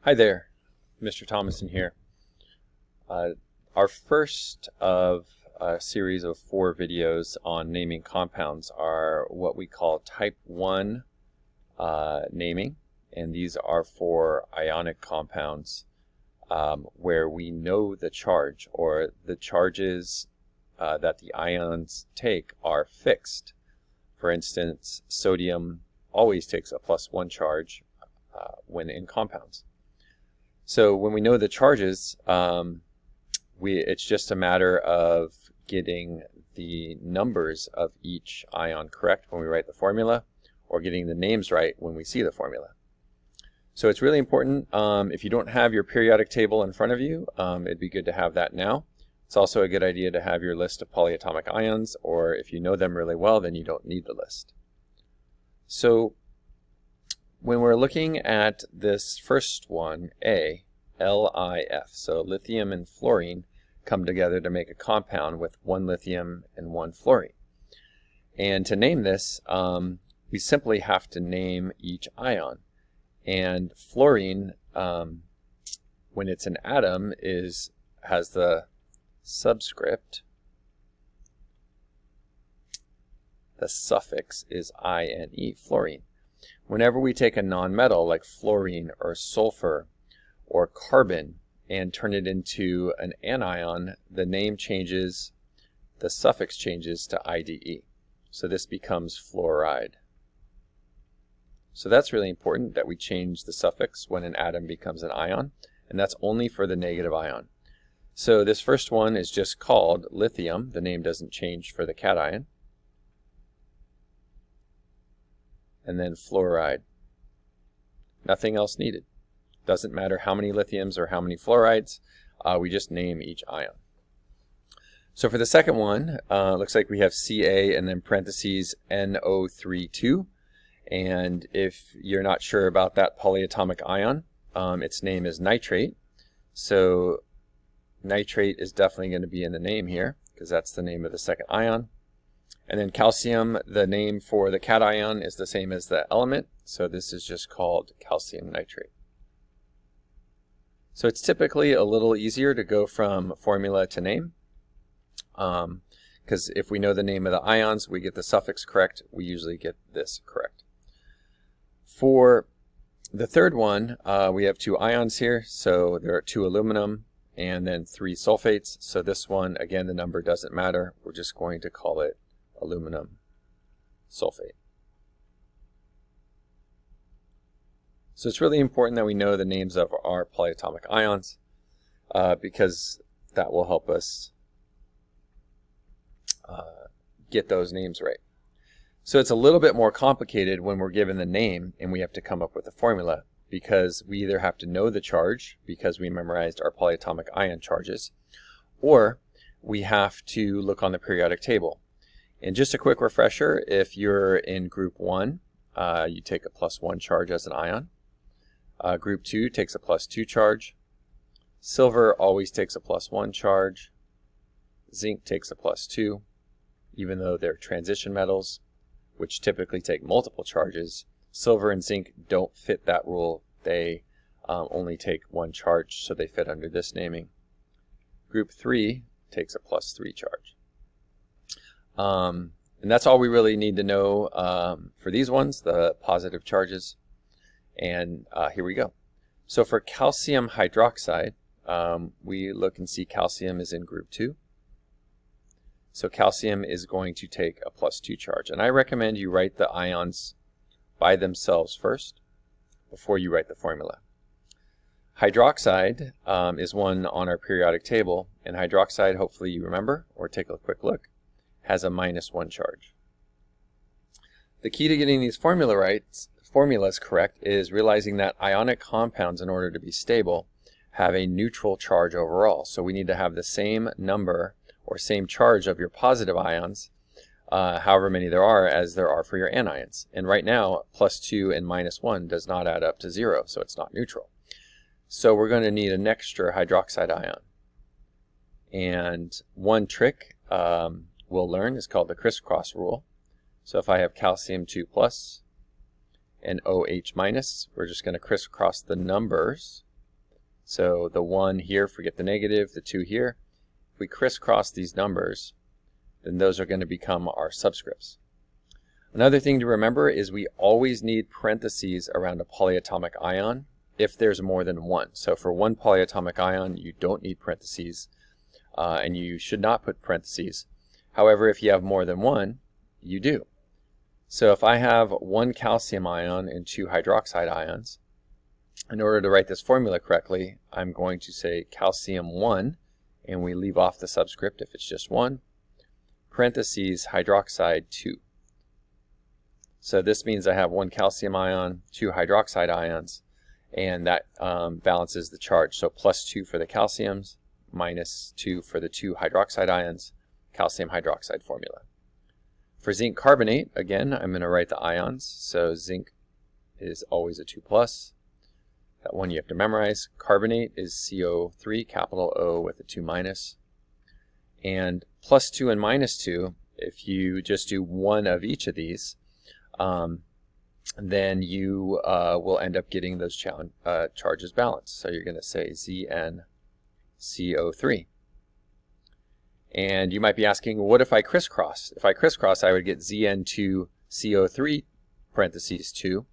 Hi there, Mr. Thomason here. Our first of a series of 4 videos on naming compounds are what we call type 1 naming, and these are for ionic compounds where we know the charge, or the charges that the ions take are fixed. For instance, sodium always takes a +1 charge when in compounds. So when we know the charges, it's just a matter of getting the numbers of each ion correct when we write the formula, or getting the names right when we see the formula. So it's really important. If you don't have your periodic table in front of you, it'd be good to have that now. It's also a good idea to have your list of polyatomic ions, or if you know them really well, then you don't need the list. So when we're looking at this first one, A, LiF, so lithium and fluorine come together to make a compound with 1 lithium and 1 fluorine. And to name this, we simply have to name each ion. And fluorine, when it's an atom, has the subscript. The suffix is INE, fluorine. Whenever we take a nonmetal like fluorine or sulfur or carbon and turn it into an anion, the name changes, the suffix changes to IDE. So this becomes fluoride. So that's really important, that we change the suffix when an atom becomes an ion, and that's only for the negative ion. So this first one is just called lithium. The name doesn't change for the cation. And then fluoride. Nothing else needed. Doesn't matter how many lithiums or how many fluorides, we just name each ion. So for the second one, looks like we have Ca and then parentheses NO32. And if you're not sure about that polyatomic ion, its name is nitrate. So nitrate is definitely going to be in the name here, because that's the name of the second ion. And then calcium, the name for the cation is the same as the element, so this is just called calcium nitrate. So it's typically a little easier to go from formula to name, because if we know the name of the ions, we get the suffix correct, we usually get this correct. For the third one, we have 2 ions here, so there are 2 aluminum and then 3 sulfates. So this one, again, the number doesn't matter, we're just going to call it aluminum sulfate. So it's really important that we know the names of our polyatomic ions, because that will help us get those names right. So it's a little bit more complicated when we're given the name and we have to come up with a formula, because we either have to know the charge because we memorized our polyatomic ion charges, or we have to look on the periodic table. And just a quick refresher, if you're in group 1, you take a +1 charge as an ion. Group 2 takes a +2 charge. Silver always takes a +1 charge. Zinc takes a +2, even though they're transition metals, which typically take multiple charges. Silver and zinc don't fit that rule. They only take 1 charge, so they fit under this naming. Group 3 takes a +3 charge. And that's all we really need to know for these ones, the positive charges. And here we go. So for calcium hydroxide, we look and see calcium is in group 2. So calcium is going to take a +2 charge. And I recommend you write the ions by themselves first before you write the formula. Hydroxide is one on our periodic table, and hydroxide, hopefully you remember, or take a quick look, has a -1 charge. The key to getting these formulas correct is realizing that ionic compounds, in order to be stable, have a neutral charge overall. So we need to have the same number or same charge of your positive ions, however many there are, as there are for your anions. And right now, +2 and -1 does not add up to 0, so it's not neutral. So we're going to need an extra hydroxide ion. And one trick we'll learn is called the crisscross rule. So if I have calcium 2+ and OH-, we're just going to crisscross the numbers So the 1 here, forget the negative, the 2 here. If we crisscross these numbers, then those are going to become our subscripts. Another thing to remember is we always need parentheses around a polyatomic ion if there's more than one. So for one polyatomic ion, you don't need parentheses, and you should not put parentheses. However, if you have more than one, you do. So if I have one calcium ion and 2 hydroxide ions, in order to write this formula correctly, I'm going to say calcium 1, and we leave off the subscript if it's just 1, parentheses hydroxide 2. So this means I have 1 calcium ion, 2 hydroxide ions, and that balances the charge. So plus 2 for the calciums, minus 2 for the 2 hydroxide ions, calcium hydroxide formula. For zinc carbonate, again, I'm going to write the ions. So zinc is always a 2+. That one you have to memorize. Carbonate is CO3, capital O with a 2-. And plus 2 and minus 2, if you just do one of each of these, then you will end up getting those charges balanced. So you're going to say ZnCO3. And you might be asking, what if I crisscross? If I crisscross, I would get Zn2CO3 parentheses 2.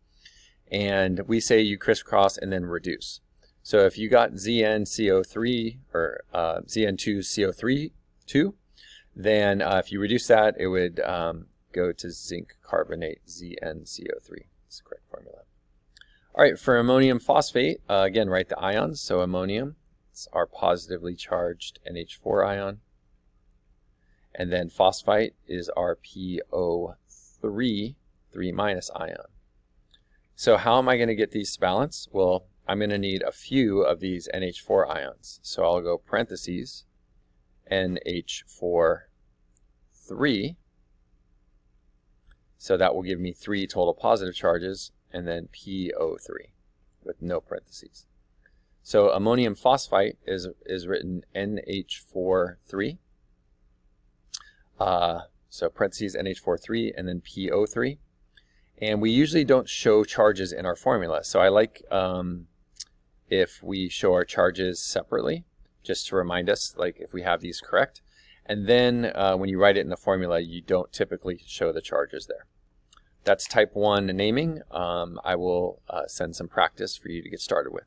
And we say you crisscross and then reduce. So if you got ZnCO3 or Zn2CO3 2, then if you reduce that, it would go to zinc carbonate ZnCO3. That's the correct formula. All right, for ammonium phosphate, again, write the ions. So ammonium, it's our positively charged NH4 ion. And then phosphite is our PO3, 3- ion. So how am I going to get these to balance? Well, I'm going to need a few of these NH4 ions. So I'll go parentheses, NH4, 3. So that will give me 3 total positive charges, and then PO3 with no parentheses. So ammonium phosphite is written NH4, 3. So parentheses NH4, 3, and then PO3. And we usually don't show charges in our formula. So I like if we show our charges separately, just to remind us, like if we have these correct. And then when you write it in the formula, you don't typically show the charges there. That's type 1 naming. I will send some practice for you to get started with.